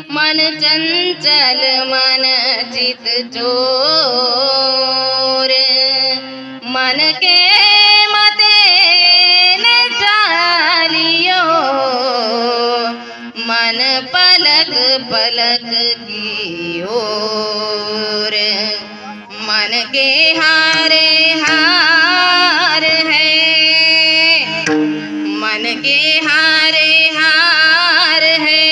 मन चंचल मन चित चोर, मन के मते न चालियो, मन पलक पलक की ओर। मन के हारे हार है, मन के हारे हार है,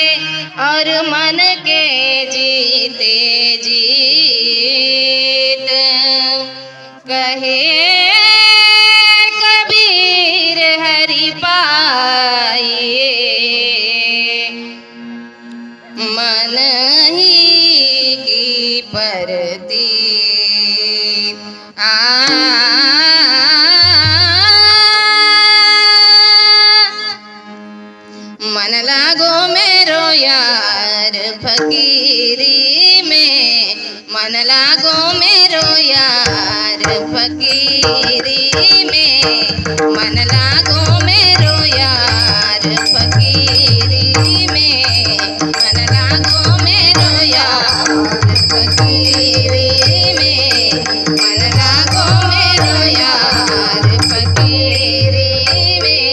और मन के जीते जीत। कहे कबीर हरि पाइए, मन ही की परती। मन लागो मेरो यार फकीरी में, मन लागो मेरो यार फकीरी में, मन लागो मेरो यार फकीरी में, मन लागो मेरो यार फकीरी में, मन लागो मेरो यार फकीरी में,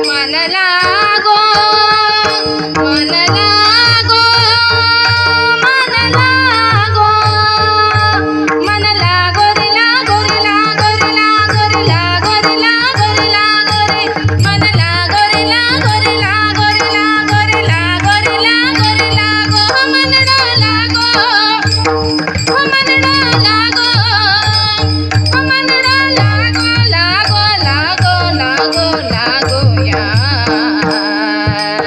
मन लागो मन लागो मन लागो मन लागो रे लागो रे लागो रे लागो रे लागो रे लागो रे लागो रे मन लागो रे लागो रे लागो रे लागो रे लागो रे लागो रे लागो मन लागो मन लागो मन लागो लागो लागो लागो लागो यार।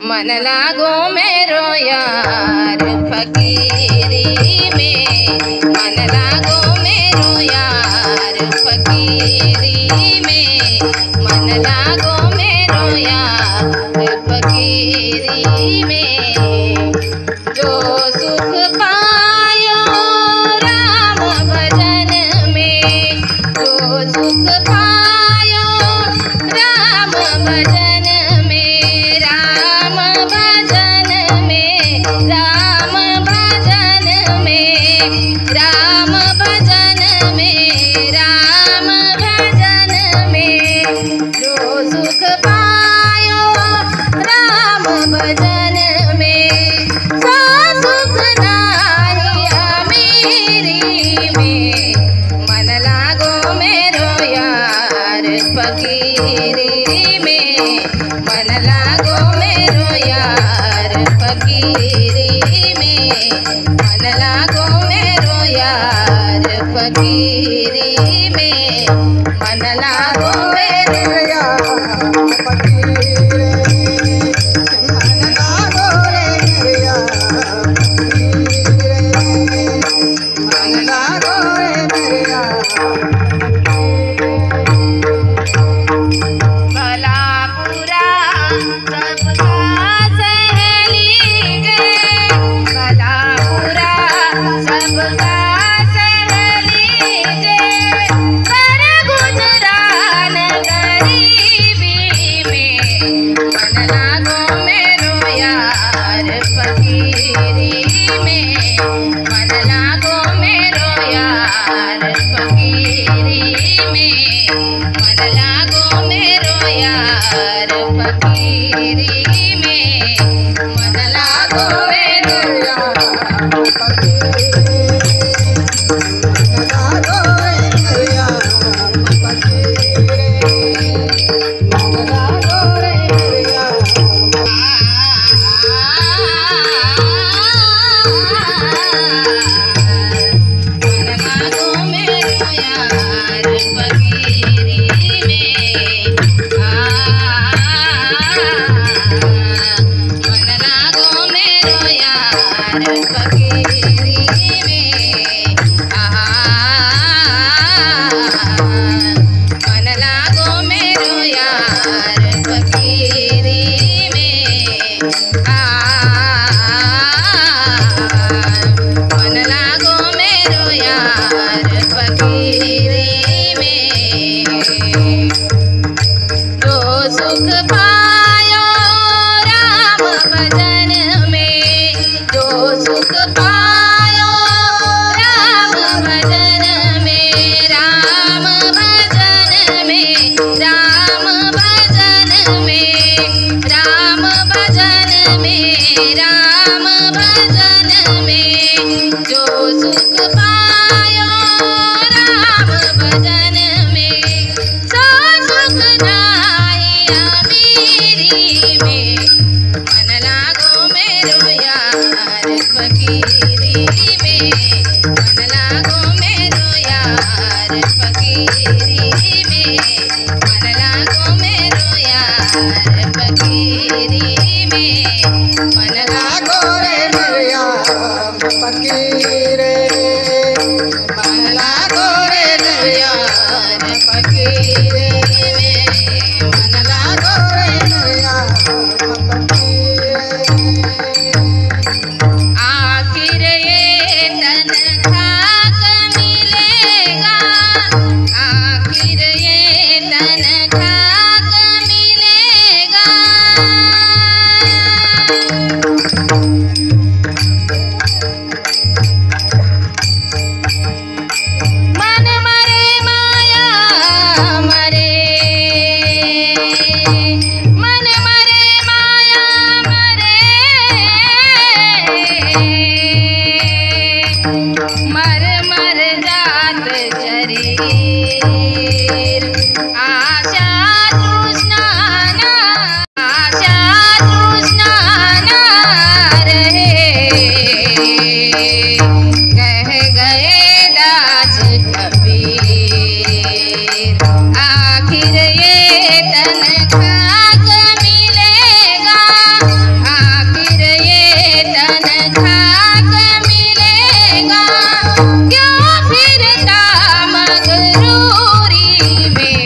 मन लागो मेरो यार फकीरी में, मन लागो मेरो यार फकीरी में, मन लागो मेरो यार फकीरी में। जो सुख पायो राम भजन में, जो सुख पायो राम भजन में, राम भजन में, राम भजन में, राम भजन में, राम भजन में। जो सुख पायो राम भजन में, सो सुख नाही अमीरी में। मन लागो मेरो यार फकीरी में, मन लागो मेरो यार फकीरी में, मन लागो मेरो यार फकीरी में, मन लागो मेरो यार फकीरी में, मन लागो रे मेरो यार फकीरी में, मन लागो रे मेरो यार। भला बुरा सबका सहेली गे, भला बुरा सबका सहेली गे, पर गुजरान गरीबी में। मन लागो मेरो यार फकीरी में, मन लागो मेरो यार फकीरी में, मन लागो मेरो यार फकीरी में, मन लागो मेरो यार फकीरी में, मन लागो मेरो यार फकीरी में, मन लागो मेरो यार। मन लागो मेरो यार फकीरी में, मन लागो मेरो यार फकीरी में, मन लागो मेरो यार फकीरी में, मन लागो मेरो यार फकीरी में। जो सुख पायो राम भजन में, राम भजन में जो सुख पायो, राम भजन में सो सुख नाई अमीरी में। मन लागो मेरो यार फकीरी में, मन लागो मेरो यार फकीरी में, मन लागो मेरो यार फकीरी में, मन लागो रे मेरो यार फकीरे, मन लागो रे मेरो यार फकीरे में, मन लागो रे मेरो यार फकीरे। आखिर ये तन खाक मिलेगा, आखिर ये तन खाक मिलेगा। मन मरे माया मरे, मन मरे माया मरे, मर मर जात शरीर, आशा तृष्णा ना, आशा तृष्णा ना रहे। कह गए दास कबीर, आखिर ये तन खाक मिलेगा, आखिर ये तन खाक मिलेगा। क्यों फिरता मगरूरी में,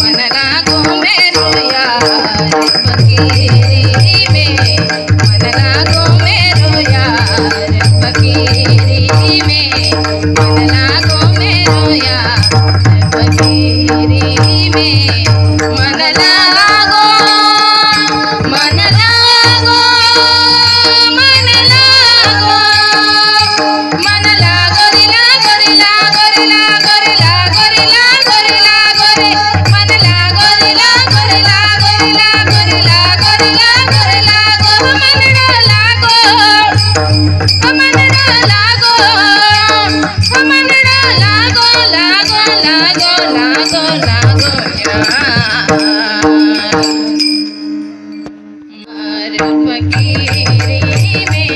मन लागो मेरो यार फकीरी में, मन लागो मेरो यार फकीरी में, मन लागो मेरो यार फकीरी में, मन लागो, मन लागो, मन लागो, मन लागो रे लागो रे लागो रे लागो रे लागो रे लागो रे लागो रे, मन लागो रे लागो रे लागो रे लागो रे लागो रे लागो रे लागो, मन लागो, मन लागो, मन लागो, लागो लागो लागो लागो यार फकीरी में,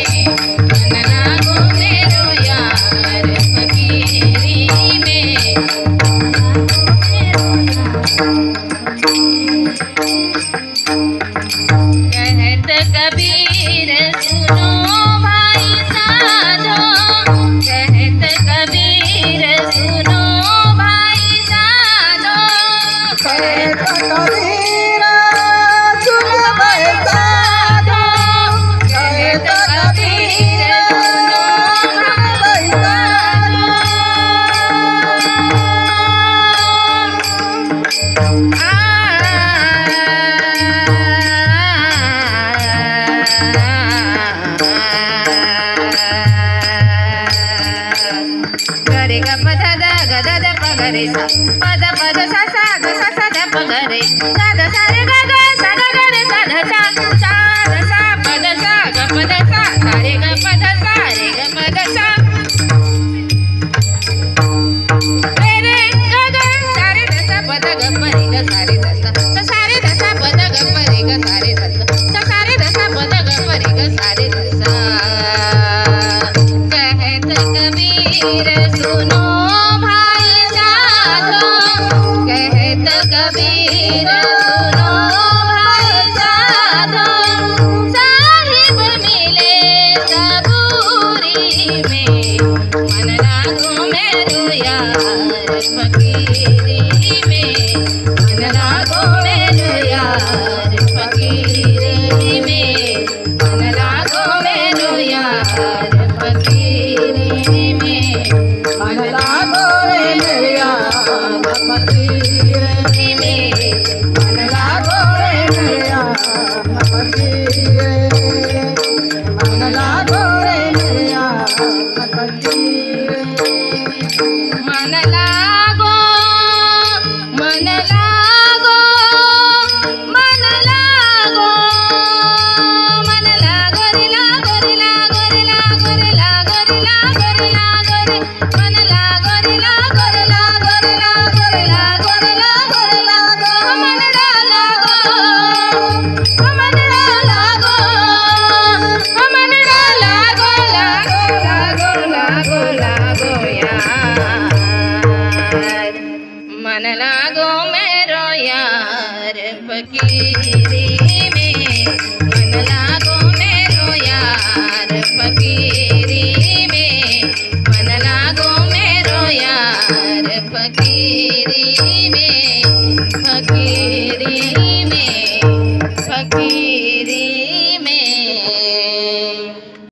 मन लागो मेरो यार फकीरी में। कहत कबीर सुनो भाई साधो, कहत कबीर सुनो भाई साधो, कहत कबीर सुनो भाई साधो, कहत कबीर सुनो भाई साधो। गरे ग पद द ग द द प ग रे सा, पद पद सा सा ग सा सा द प ग रे, सा द सा रे ग ग सा ग ग रे सा ध सा, सा द सा पद सा ग पद सा, सा रे ग पद सा रे ग पद सा, रे रे ग ग सा रे द सा पद ग प रे ग सा रे द सा, सा रे द सा पद ग प रे ग सा रे द सा, सा रे द सा पद ग प रे ग सा रे द सा। कहत कबीर सुनो भाई साधो, कहत कबीर सुनो भाई साधो, साहिब मिले सबूरी में, मन लागो मेरो यार फकीरी में, मन लागो मेरो यार फकीरी में, मन लागो मेरो यार फकीरी में, मन लागो रे मेरो यार फकीरी में, मन लागो रे मेरो यार फकीरी, मन लागो मन लागो मेरो यार फकीरी में, मन लागो मेरो यार फकीरी में, मन लागो मेरो यार फकीरी में, फकीरी